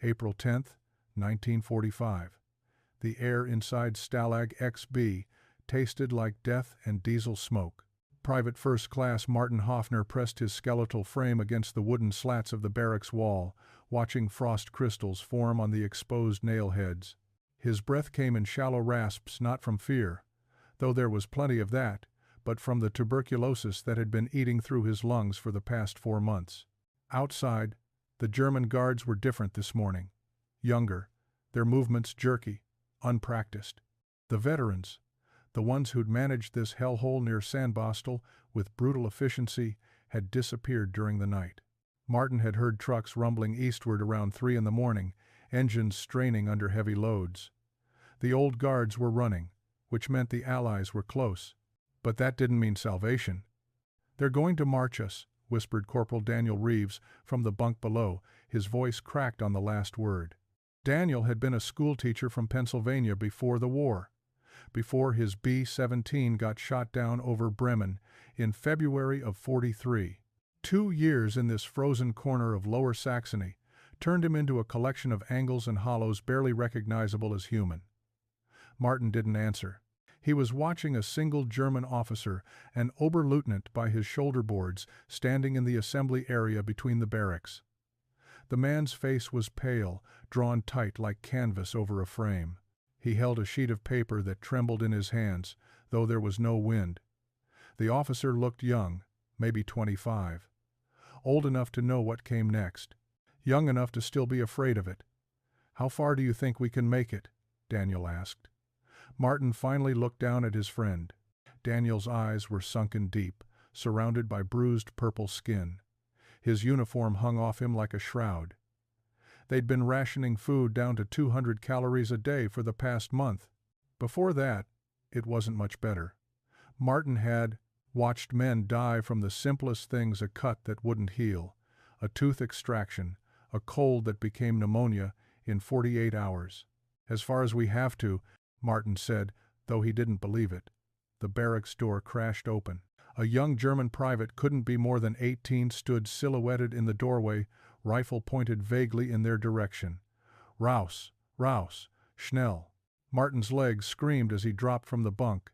April 10, 1945. The air inside Stalag XB tasted like death and diesel smoke. Private First Class Martin Hoffner pressed his skeletal frame against the wooden slats of the barracks wall, watching frost crystals form on the exposed nail heads. His breath came in shallow rasps, not from fear, though there was plenty of that, but from the tuberculosis that had been eating through his lungs for the past 4 months. Outside, the German guards were different this morning. Younger, their movements jerky, unpracticed. The veterans, the ones who'd managed this hellhole near Sandbostel with brutal efficiency, had disappeared during the night. Martin had heard trucks rumbling eastward around 3 in the morning, engines straining under heavy loads. The old guards were running, which meant the Allies were close. But that didn't mean salvation. "They're going to march us," whispered Corporal Daniel Reeves from the bunk below, his voice cracked on the last word. Daniel had been a schoolteacher from Pennsylvania before the war, before his B-17 got shot down over Bremen in February of '43. 2 years in this frozen corner of Lower Saxony turned him into a collection of angles and hollows barely recognizable as human. Martin didn't answer. He was watching a single German officer, an Oberleutnant by his shoulder boards, standing in the assembly area between the barracks. The man's face was pale, drawn tight like canvas over a frame. He held a sheet of paper that trembled in his hands, though there was no wind. The officer looked young, maybe 25. Old enough to know what came next. Young enough to still be afraid of it. "How far do you think we can make it?" Daniel asked. Martin finally looked down at his friend. Daniel's eyes were sunken deep, surrounded by bruised purple skin. His uniform hung off him like a shroud. They'd been rationing food down to 200 calories a day for the past month. Before that, it wasn't much better. Martin had watched men die from the simplest things: a cut that wouldn't heal, a tooth extraction, a cold that became pneumonia in 48 hours. "As far as we have to," Martin said, though he didn't believe it. The barracks door crashed open. A young German private, couldn't be more than 18, stood silhouetted in the doorway, rifle pointed vaguely in their direction. "Raus! Raus! Schnell!" Martin's legs screamed as he dropped from the bunk.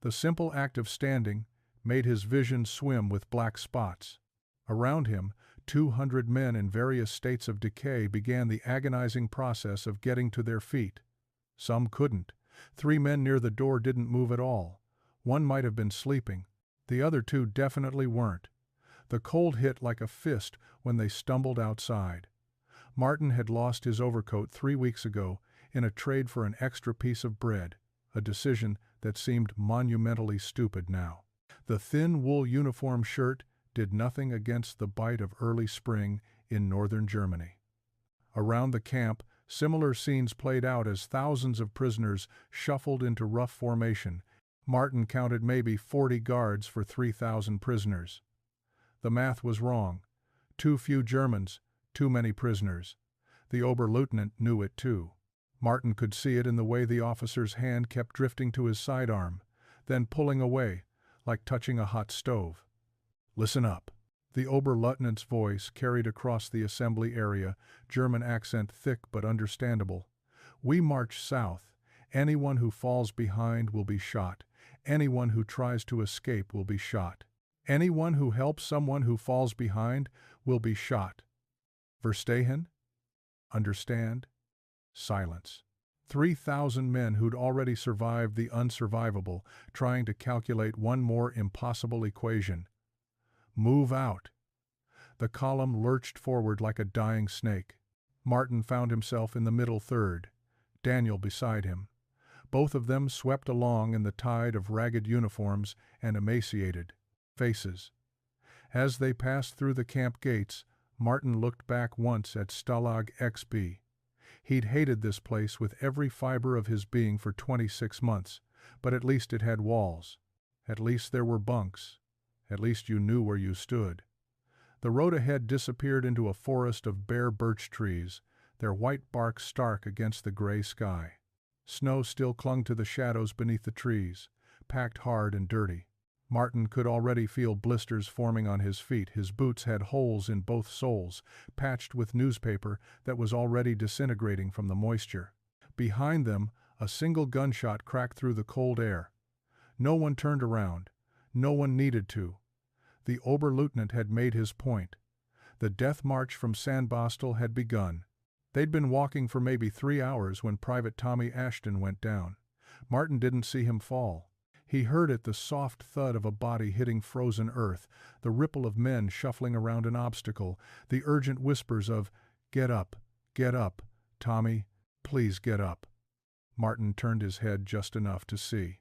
The simple act of standing made his vision swim with black spots. Around him, 200 men in various states of decay began the agonizing process of getting to their feet. Some couldn't. 3 men near the door didn't move at all. One might have been sleeping. The other 2 definitely weren't. The cold hit like a fist when they stumbled outside. Martin had lost his overcoat 3 weeks ago in a trade for an extra piece of bread, a decision that seemed monumentally stupid now. The thin wool uniform shirt did nothing against the bite of early spring in northern Germany. Around the camp, similar scenes played out as thousands of prisoners shuffled into rough formation. Martin counted maybe 40 guards for 3,000 prisoners. The math was wrong. Too few Germans, too many prisoners. The Oberleutnant knew it too. Martin could see it in the way the officer's hand kept drifting to his sidearm, then pulling away, like touching a hot stove. "Listen up." The Oberleutnant's voice carried across the assembly area, German accent thick but understandable. "We march south. Anyone who falls behind will be shot. Anyone who tries to escape will be shot. Anyone who helps someone who falls behind will be shot. Verstehen? Understand?" Silence. 3,000 men who'd already survived the unsurvivable, trying to calculate one more impossible equation. "Move out." The column lurched forward like a dying snake. Martin found himself in the middle third, Daniel beside him. Both of them swept along in the tide of ragged uniforms and emaciated faces. As they passed through the camp gates, Martin looked back once at Stalag XB. He'd hated this place with every fiber of his being for 26 months, but at least it had walls. At least there were bunks. At least you knew where you stood. The road ahead disappeared into a forest of bare birch trees, their white bark stark against the gray sky. Snow still clung to the shadows beneath the trees, packed hard and dirty. Martin could already feel blisters forming on his feet. His boots had holes in both soles, patched with newspaper that was already disintegrating from the moisture. Behind them, a single gunshot cracked through the cold air. No one turned around. No one needed to. The Oberleutnant had made his point. The death march from Sandbostel had begun. They'd been walking for maybe 3 hours when Private Tommy Ashton went down. Martin didn't see him fall. He heard it, the soft thud of a body hitting frozen earth, the ripple of men shuffling around an obstacle, the urgent whispers of, get up, Tommy, please get up." Martin turned his head just enough to see.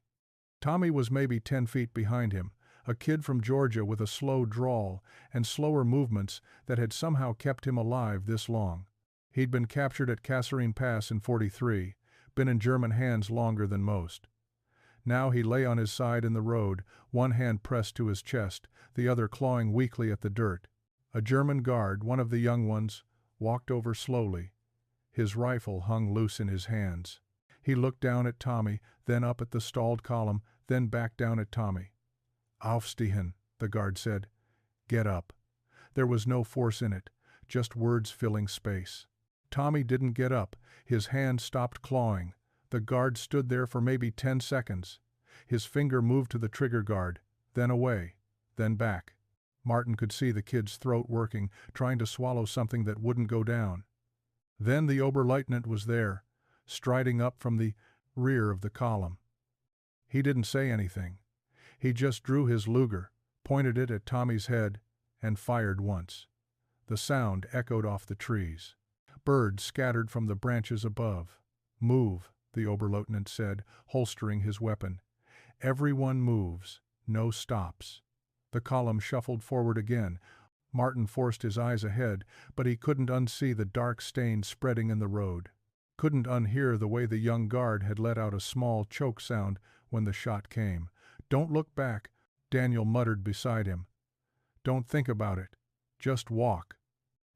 Tommy was maybe 10 feet behind him, a kid from Georgia with a slow drawl and slower movements that had somehow kept him alive this long. He'd been captured at Kasserine Pass in '43, been in German hands longer than most. Now he lay on his side in the road, one hand pressed to his chest, the other clawing weakly at the dirt. A German guard, one of the young ones, walked over slowly. His rifle hung loose in his hands. He looked down at Tommy, then up at the stalled column, then back down at Tommy. "Aufstehen," the guard said. "Get up." There was no force in it, just words filling space. Tommy didn't get up. His hand stopped clawing. The guard stood there for maybe 10 seconds. His finger moved to the trigger guard, then away, then back. Martin could see the kid's throat working, trying to swallow something that wouldn't go down. Then the Oberleutnant was there, striding up from the rear of the column. He didn't say anything. He just drew his Luger, pointed it at Tommy's head, and fired once. The sound echoed off the trees. Birds scattered from the branches above. "Move," the Oberleutnant said, holstering his weapon. "Everyone moves, no stops." The column shuffled forward again. Martin forced his eyes ahead, but he couldn't unsee the dark stain spreading in the road. Couldn't unhear the way the young guard had let out a small choke sound when the shot came. "Don't look back," Daniel muttered beside him. "Don't think about it. Just walk."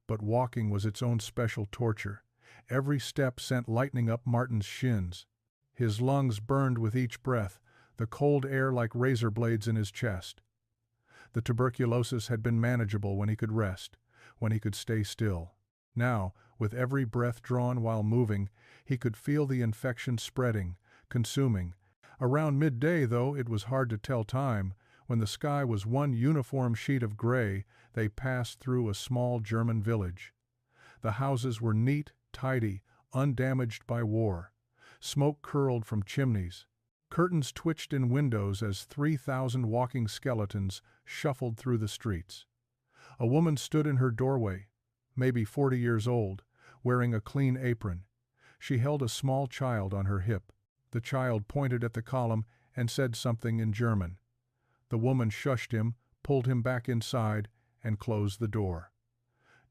But walking was its own special torture. Every step sent lightning up Martin's shins. His lungs burned with each breath, the cold air like razor blades in his chest. The tuberculosis had been manageable when he could rest, when he could stay still. Now, with every breath drawn while moving, he could feel the infection spreading, consuming. Around midday, though it was hard to tell time, when the sky was one uniform sheet of gray, they passed through a small German village. The houses were neat, tidy, undamaged by war. Smoke curled from chimneys. Curtains twitched in windows as 3,000 walking skeletons shuffled through the streets. A woman stood in her doorway, maybe 40 years old, wearing a clean apron. She held a small child on her hip. The child pointed at the column and said something in German. The woman shushed him, pulled him back inside, and closed the door.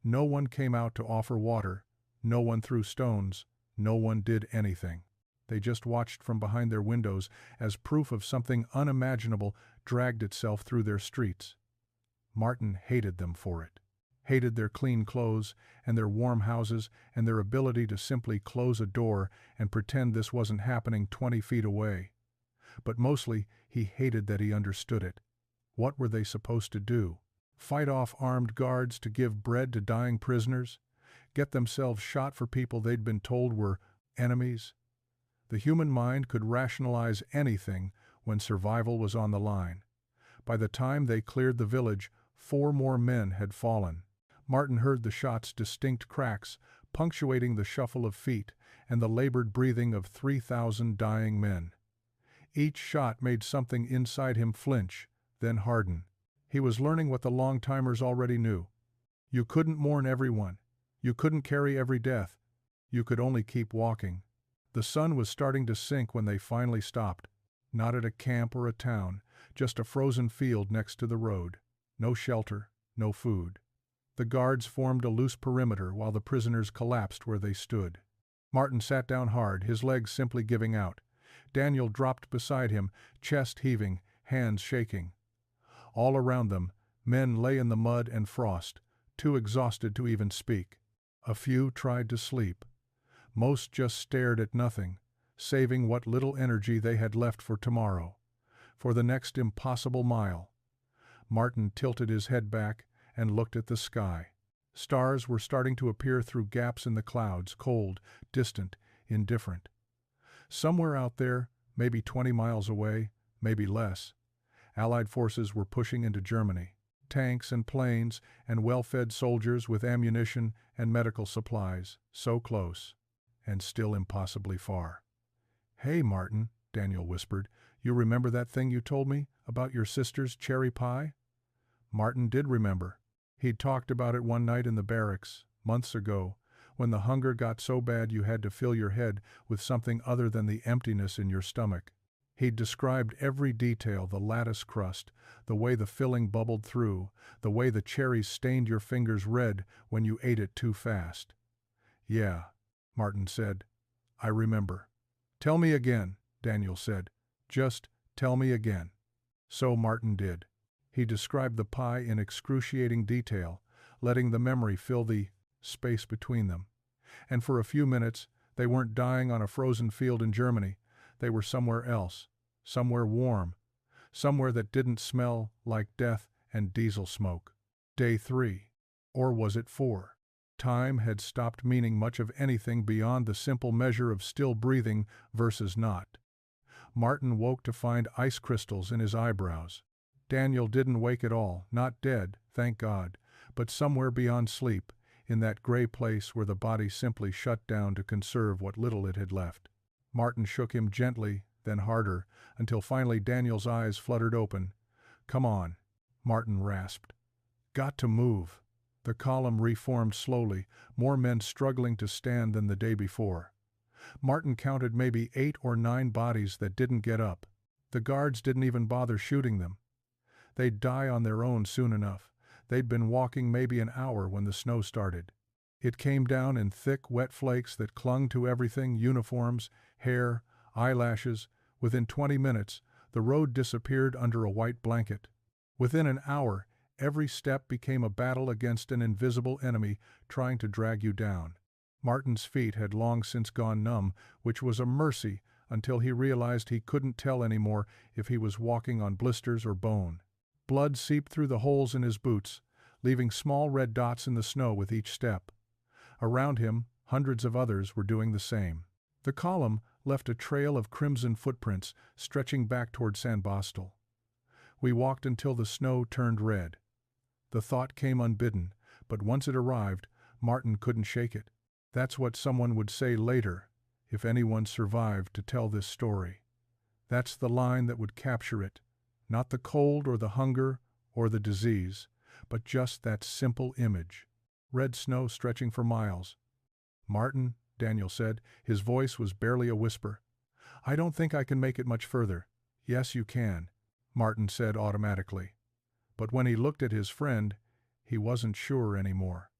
No one came out to offer water. No one threw stones. No one did anything. They just watched from behind their windows as proof of something unimaginable dragged itself through their streets. Martin hated them for it. Hated their clean clothes and their warm houses and their ability to simply close a door and pretend this wasn't happening 20 feet away. But mostly, he hated that he understood it. What were they supposed to do? Fight off armed guards to give bread to dying prisoners? Get themselves shot for people they'd been told were enemies? The human mind could rationalize anything when survival was on the line. By the time they cleared the village, 4 more men had fallen. Martin heard the shots' distinct cracks, punctuating the shuffle of feet and the labored breathing of 3,000 dying men. Each shot made something inside him flinch, then harden. He was learning what the long-timers already knew. You couldn't mourn everyone. You couldn't carry every death. You could only keep walking. The sun was starting to sink when they finally stopped. Not at a camp or a town, just a frozen field next to the road. No shelter, no food. The guards formed a loose perimeter while the prisoners collapsed where they stood. Martin sat down hard, his legs simply giving out. Daniel dropped beside him, chest heaving, hands shaking. All around them, men lay in the mud and frost, too exhausted to even speak. A few tried to sleep. Most just stared at nothing, saving what little energy they had left for tomorrow. for the next impossible mile. Martin tilted his head back and looked at the sky. Stars were starting to appear through gaps in the clouds, cold, distant, indifferent. Somewhere out there, maybe 20 miles away, maybe less, Allied forces were pushing into Germany. Tanks and planes and well-fed soldiers with ammunition and medical supplies, so close, and still impossibly far. "Hey, Martin," Daniel whispered, "you remember that thing you told me about your sister's cherry pie?" Martin did remember. He'd talked about it one night in the barracks, months ago, when the hunger got so bad you had to fill your head with something other than the emptiness in your stomach. He'd described every detail, the lattice crust, the way the filling bubbled through, the way the cherries stained your fingers red when you ate it too fast. "Yeah," Martin said, "I remember." "Tell me again," Daniel said. "Just tell me again." So Martin did. He described the pie in excruciating detail, letting the memory fill the space between them. And for a few minutes, they weren't dying on a frozen field in Germany. They were somewhere else, somewhere warm, somewhere that didn't smell like death and diesel smoke. Day 3. Or was it 4? Time had stopped meaning much of anything beyond the simple measure of still breathing versus not. Martin woke to find ice crystals in his eyebrows. Daniel didn't wake at all, not dead, thank God, but somewhere beyond sleep, in that gray place where the body simply shut down to conserve what little it had left. Martin shook him gently, then harder, until finally Daniel's eyes fluttered open. "Come on," Martin rasped. "Got to move." The column reformed slowly, more men struggling to stand than the day before. Martin counted maybe 8 or 9 bodies that didn't get up. The guards didn't even bother shooting them. They'd die on their own soon enough. They'd been walking maybe an hour when the snow started. It came down in thick, wet flakes that clung to everything, uniforms, hair, eyelashes. Within 20 minutes, the road disappeared under a white blanket. Within an hour, every step became a battle against an invisible enemy trying to drag you down. Martin's feet had long since gone numb, which was a mercy until he realized he couldn't tell anymore if he was walking on blisters or bone. Blood seeped through the holes in his boots, leaving small red dots in the snow with each step. Around him, hundreds of others were doing the same. The column left a trail of crimson footprints stretching back toward Sandbostel. We walked until the snow turned red. The thought came unbidden, but once it arrived, Martin couldn't shake it. That's what someone would say later, if anyone survived to tell this story. That's the line that would capture it. Not the cold or the hunger or the disease, but just that simple image. Red snow stretching for miles. "Martin," Daniel said, his voice was barely a whisper, "I don't think I can make it much further." "Yes, you can," Martin said automatically. But when he looked at his friend, he wasn't sure anymore.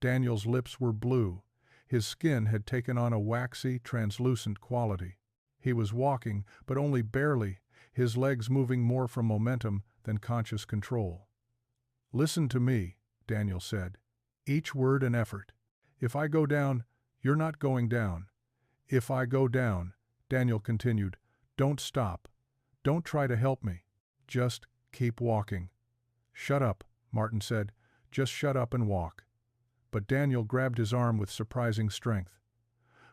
Daniel's lips were blue. His skin had taken on a waxy, translucent quality. He was walking, but only barely, his legs moving more from momentum than conscious control. "Listen to me," Daniel said. "Each word an effort. If I go down, you're not going down. If I go down," Daniel continued, "don't stop. Don't try to help me. Just keep walking." "Shut up," Martin said. "Just shut up and walk." But Daniel grabbed his arm with surprising strength.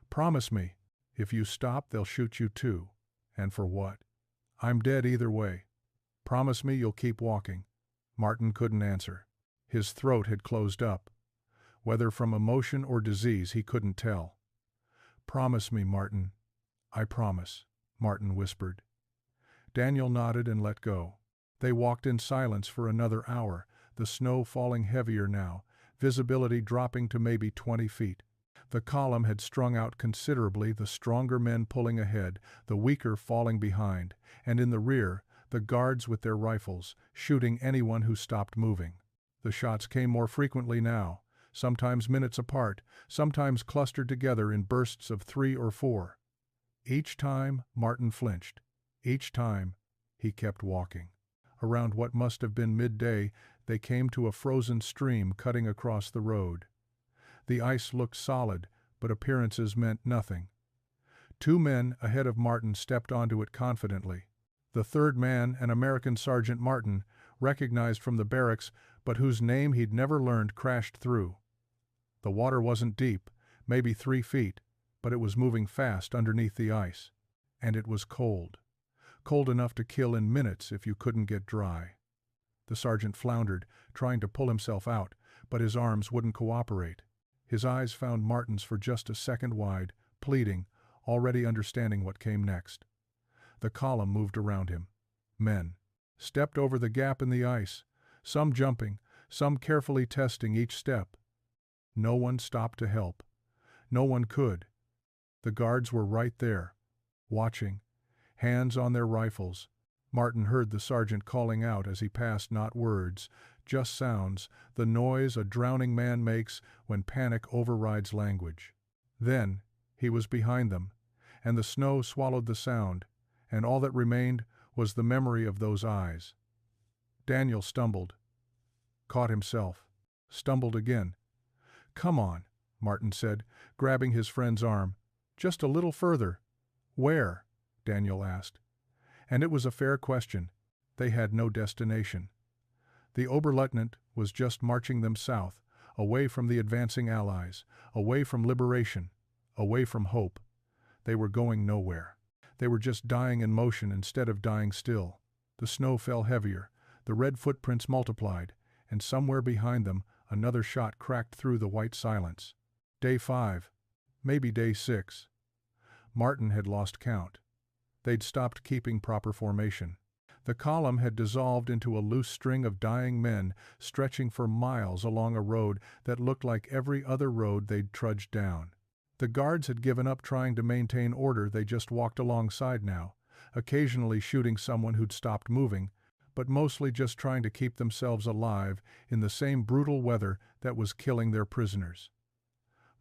"Promise me. If you stop, they'll shoot you too. And for what? I'm dead either way. Promise me you'll keep walking." Martin couldn't answer. His throat had closed up. Whether from emotion or disease, he couldn't tell. "Promise me, Martin." "I promise," Martin whispered. Daniel nodded and let go. They walked in silence for another hour, the snow falling heavier now, visibility dropping to maybe 20 feet. The column had strung out considerably, the stronger men pulling ahead, the weaker falling behind, and in the rear, the guards with their rifles, shooting anyone who stopped moving. The shots came more frequently now, sometimes minutes apart, sometimes clustered together in bursts of 3 or 4. Each time, Martin flinched. Each time, he kept walking. Around what must have been midday, they came to a frozen stream cutting across the road. The ice looked solid, but appearances meant nothing. 2 men ahead of Martin stepped onto it confidently. The third man, an American Sergeant Martin, recognized from the barracks, but whose name he'd never learned, crashed through. The water wasn't deep, maybe 3 feet, but it was moving fast underneath the ice. And it was cold. Cold enough to kill in minutes if you couldn't get dry. The sergeant floundered, trying to pull himself out, but his arms wouldn't cooperate. His eyes found Martin's for just a second wide, pleading, already understanding what came next. The column moved around him. Men stepped over the gap in the ice, some jumping, some carefully testing each step. No one stopped to help. No one could. The guards were right there, watching, hands on their rifles. Martin heard the sergeant calling out as he passed, not words, just sounds, the noise a drowning man makes when panic overrides language. Then he was behind them, and the snow swallowed the sound, and all that remained was the memory of those eyes. Daniel stumbled, caught himself, stumbled again. "Come on," Martin said, grabbing his friend's arm. "Just a little further." "Where?" Daniel asked. And it was a fair question. They had no destination. The Oberleutnant was just marching them south, away from the advancing Allies, away from liberation, away from hope. They were going nowhere. They were just dying in motion instead of dying still. The snow fell heavier, the red footprints multiplied, and somewhere behind them another shot cracked through the white silence. Day 5. Maybe day 6. Martin had lost count. They'd stopped keeping proper formation. The column had dissolved into a loose string of dying men stretching for miles along a road that looked like every other road they'd trudged down. The guards had given up trying to maintain order. They just walked alongside now, occasionally shooting someone who'd stopped moving, but mostly just trying to keep themselves alive in the same brutal weather that was killing their prisoners.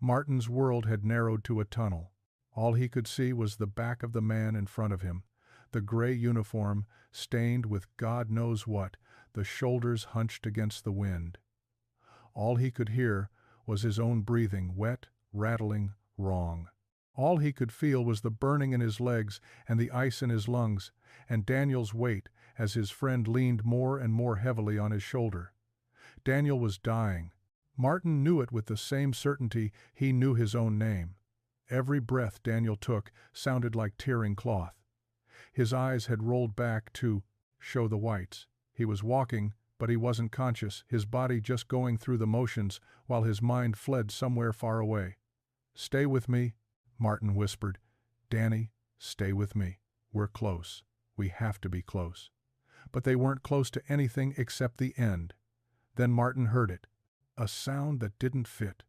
Martin's world had narrowed to a tunnel. All he could see was the back of the man in front of him, the gray uniform stained with God knows what, the shoulders hunched against the wind. All he could hear was his own breathing, wet, rattling, wrong. All he could feel was the burning in his legs and the ice in his lungs, and Daniel's weight as his friend leaned more and more heavily on his shoulder. Daniel was dying. Martin knew it with the same certainty he knew his own name. Every breath Daniel took sounded like tearing cloth. His eyes had rolled back to show the whites. He was walking, but he wasn't conscious, his body just going through the motions while his mind fled somewhere far away. "Stay with me," Martin whispered. "Danny, stay with me. We're close. We have to be close." But they weren't close to anything except the end. Then Martin heard it. A sound that didn't fit.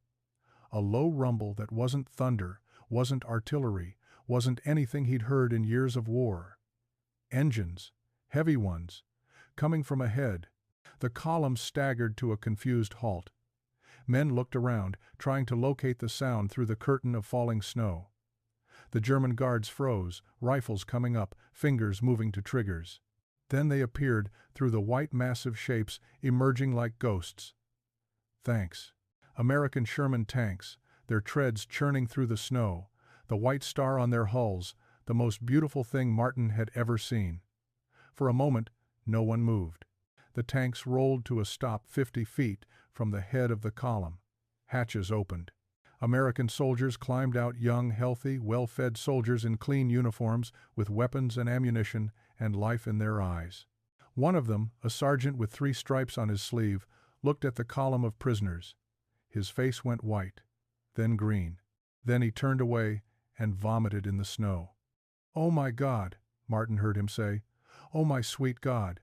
A low rumble that wasn't thunder, wasn't artillery, wasn't anything he'd heard in years of war. Engines, heavy ones, coming from ahead. The column staggered to a confused halt. Men looked around, trying to locate the sound through the curtain of falling snow. The German guards froze, rifles coming up, fingers moving to triggers. Then they appeared through the white massive shapes, emerging like ghosts. Thanks. American Sherman tanks, their treads churning through the snow, the white star on their hulls, the most beautiful thing Martin had ever seen. For a moment, no one moved. The tanks rolled to a stop 50 feet from the head of the column. Hatches opened. American soldiers climbed out, young, healthy, well-fed soldiers in clean uniforms with weapons and ammunition and life in their eyes. One of them, a sergeant with 3 stripes on his sleeve, looked at the column of prisoners. His face went white, then green. Then he turned away and vomited in the snow. "Oh my God," Martin heard him say. "Oh my sweet God."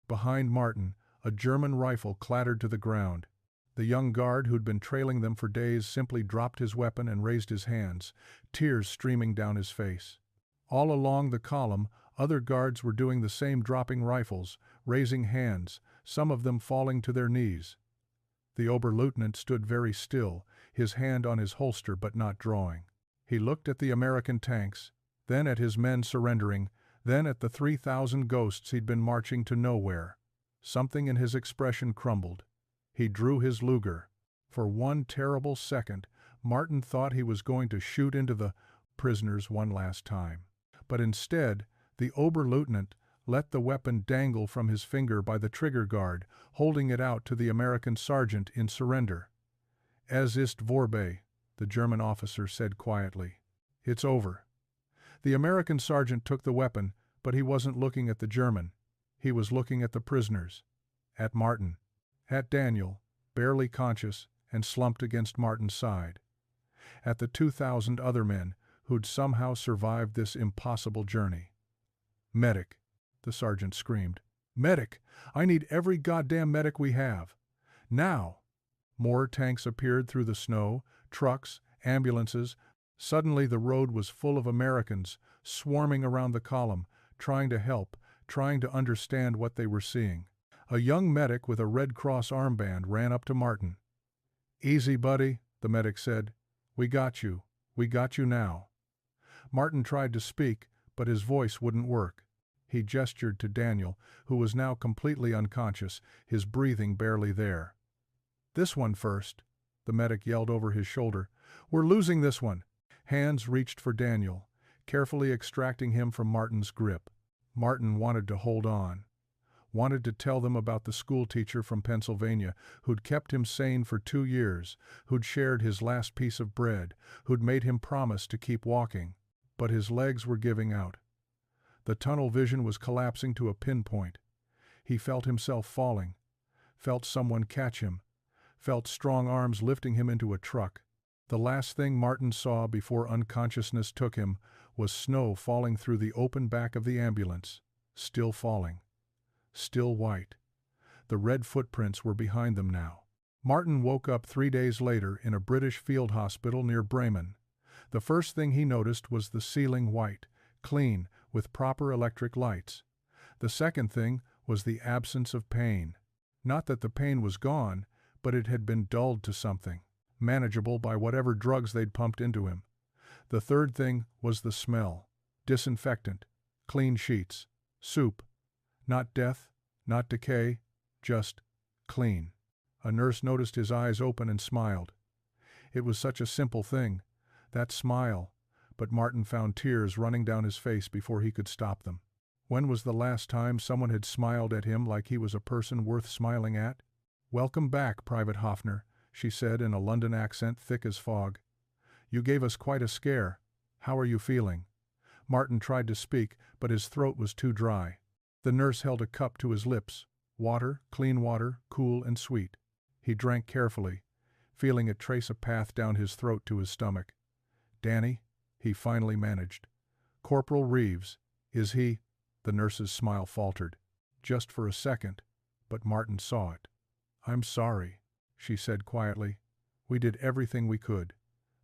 Behind Martin, a German rifle clattered to the ground. The young guard who'd been trailing them for days simply dropped his weapon and raised his hands, tears streaming down his face. All along the column, other guards were doing the same, dropping rifles, raising hands, some of them falling to their knees. The Oberleutnant stood very still, his hand on his holster but not drawing. He looked at the American tanks, then at his men surrendering, then at the 3,000 ghosts he'd been marching to nowhere. Something in his expression crumbled. He drew his Luger. For one terrible second, Martin thought he was going to shoot into the prisoners one last time. But instead, the Oberleutnant, let the weapon dangle from his finger by the trigger guard, holding it out to the American sergeant in surrender. "Es ist vorbei," the German officer said quietly. "It's over." The American sergeant took the weapon, but he wasn't looking at the German. He was looking at the prisoners. At Martin. At Daniel, barely conscious and slumped against Martin's side. At the 2,000 other men who'd somehow survived this impossible journey. "Medic," the sergeant screamed. "Medic! I need every goddamn medic we have. Now!" More tanks appeared through the snow, trucks, ambulances. Suddenly the road was full of Americans, swarming around the column, trying to help, trying to understand what they were seeing. A young medic with a Red Cross armband ran up to Martin. "Easy, buddy," the medic said. We got you now." Martin tried to speak, but his voice wouldn't work. He gestured to Daniel, who was now completely unconscious, his breathing barely there. "This one first," the medic yelled over his shoulder. "We're losing this one." Hands reached for Daniel, carefully extracting him from Martin's grip. Martin wanted to hold on. Wanted to tell them about the schoolteacher from Pennsylvania who'd kept him sane for 2 years, who'd shared his last piece of bread, who'd made him promise to keep walking. But his legs were giving out. The tunnel vision was collapsing to a pinpoint. He felt himself falling, felt someone catch him, felt strong arms lifting him into a truck. The last thing Martin saw before unconsciousness took him was snow falling through the open back of the ambulance, still falling. Still white. The red footprints were behind them now. Martin woke up 3 days later in a British field hospital near Bremen. The first thing he noticed was the ceiling white, clean, with proper electric lights. The second thing was the absence of pain. Not that the pain was gone, but it had been dulled to something, manageable by whatever drugs they'd pumped into him. The third thing was the smell. Disinfectant, clean sheets, soup. Not death, not decay, just clean. A nurse noticed his eyes open and smiled. It was such a simple thing, that smile, but Martin found tears running down his face before he could stop them. When was the last time someone had smiled at him like he was a person worth smiling at? "Welcome back, Private Hoffner," she said in a London accent thick as fog. "You gave us quite a scare. How are you feeling?" Martin tried to speak, but his throat was too dry. The nurse held a cup to his lips. Water, clean water, cool and sweet. He drank carefully, feeling it trace a path down his throat to his stomach. "Danny," he finally managed. "Corporal Reeves, is he?" The nurse's smile faltered. Just for a second, but Martin saw it. "I'm sorry," she said quietly. "We did everything we could.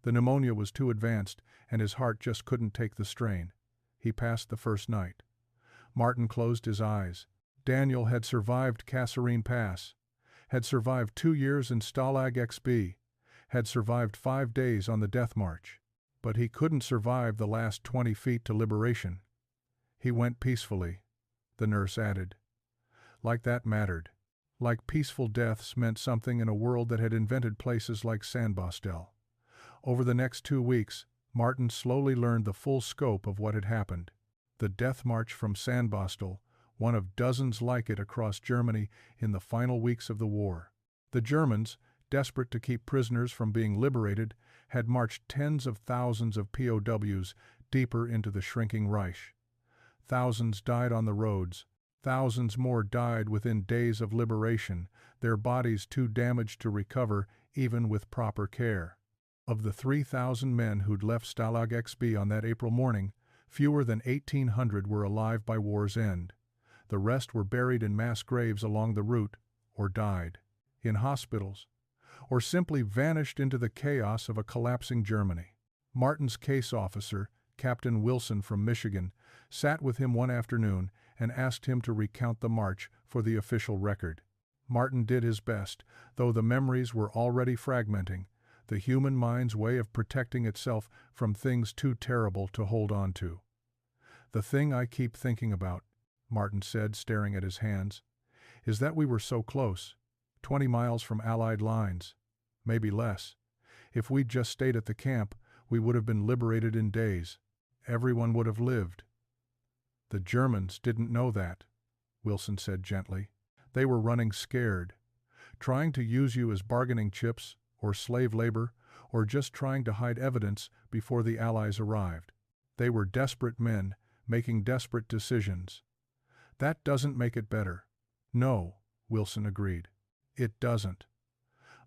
The pneumonia was too advanced, and his heart just couldn't take the strain. He passed the first night." Martin closed his eyes. Daniel had survived Kasserine Pass, had survived 2 years in Stalag XB, had survived 5 days on the Death March. But he couldn't survive the last 20 feet to liberation. He went peacefully, the nurse added. Like that mattered. Like peaceful deaths meant something in a world that had invented places like Sandbostel. Over the next 2 weeks, Martin slowly learned the full scope of what had happened. The Death March from Sandbostel, one of dozens like it across Germany in the final weeks of the war. The Germans, desperate to keep prisoners from being liberated, had marched tens of thousands of POWs deeper into the shrinking Reich. Thousands died on the roads. Thousands more died within days of liberation, their bodies too damaged to recover even with proper care. Of the 3,000 men who'd left Stalag XB on that April morning, fewer than 1,800 were alive by war's end. The rest were buried in mass graves along the route, or died in hospitals, or simply vanished into the chaos of a collapsing Germany. Martin's case officer, Captain Wilson from Michigan, sat with him one afternoon and asked him to recount the march for the official record. Martin did his best, though the memories were already fragmenting, the human mind's way of protecting itself from things too terrible to hold on to. "The thing I keep thinking about," Martin said, staring at his hands, "is that we were so close, 20 miles from Allied lines, maybe less. If we'd just stayed at the camp, we would have been liberated in days. Everyone would have lived." The Germans didn't know that, Wilson said gently. They were running scared, trying to use you as bargaining chips or slave labor, or just trying to hide evidence before the Allies arrived. They were desperate men, making desperate decisions. That doesn't make it better. No, Wilson agreed. It doesn't.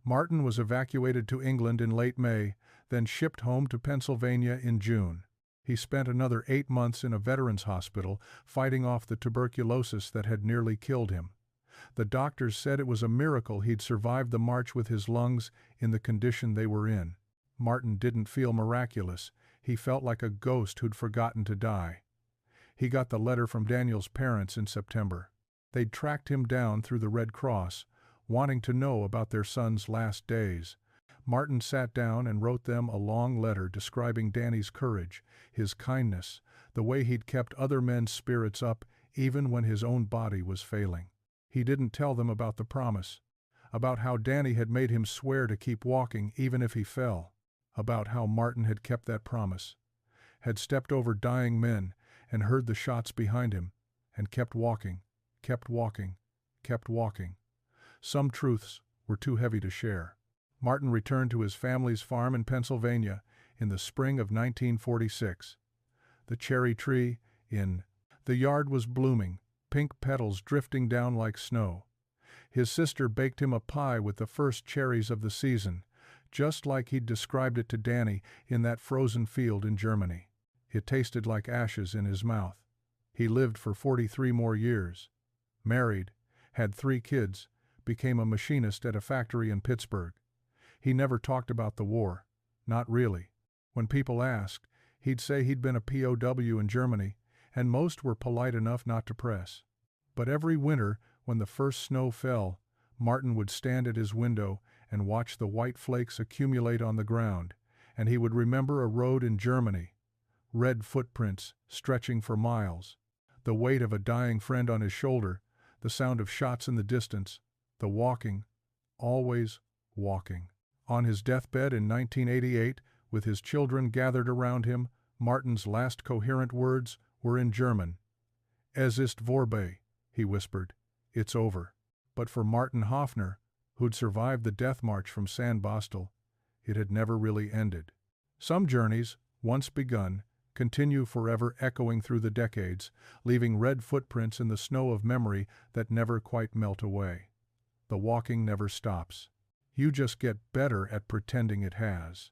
Martin was evacuated to England in late May, then shipped home to Pennsylvania in June. He spent another 8 months in a veterans hospital fighting off the tuberculosis that had nearly killed him. The doctors said it was a miracle he'd survived the march with his lungs in the condition they were in. Martin didn't feel miraculous. He felt like a ghost who'd forgotten to die. He got the letter from Daniel's parents in September. They'd tracked him down through the Red Cross, wanting to know about their son's last days. Martin sat down and wrote them a long letter describing Danny's courage, his kindness, the way he'd kept other men's spirits up even when his own body was failing. He didn't tell them about the promise, about how Danny had made him swear to keep walking even if he fell, about how Martin had kept that promise, had stepped over dying men and heard the shots behind him, and kept walking, kept walking, kept walking. Some truths were too heavy to share. Martin returned to his family's farm in Pennsylvania in the spring of 1946. The cherry tree in the yard was blooming, pink petals drifting down like snow. His sister baked him a pie with the first cherries of the season, just like he'd described it to Danny in that frozen field in Germany. It tasted like ashes in his mouth. He lived for 43 more years. Married, had 3 kids, became a machinist at a factory in Pittsburgh. He never talked about the war. Not really. When people asked, he'd say he'd been a POW in Germany, and most were polite enough not to press. But every winter, when the first snow fell, Martin would stand at his window and watch the white flakes accumulate on the ground, and he would remember a road in Germany, red footprints stretching for miles, the weight of a dying friend on his shoulder, the sound of shots in the distance, the walking, always walking. On his deathbed in 1988, with his children gathered around him, Martin's last coherent words were in German. "Es ist vorbei," he whispered. "It's over." But for Martin Hofner, who'd survived the death march from Sandbostel, it had never really ended. Some journeys, once begun, continue forever echoing through the decades, leaving red footprints in the snow of memory that never quite melt away. The walking never stops. You just get better at pretending it has.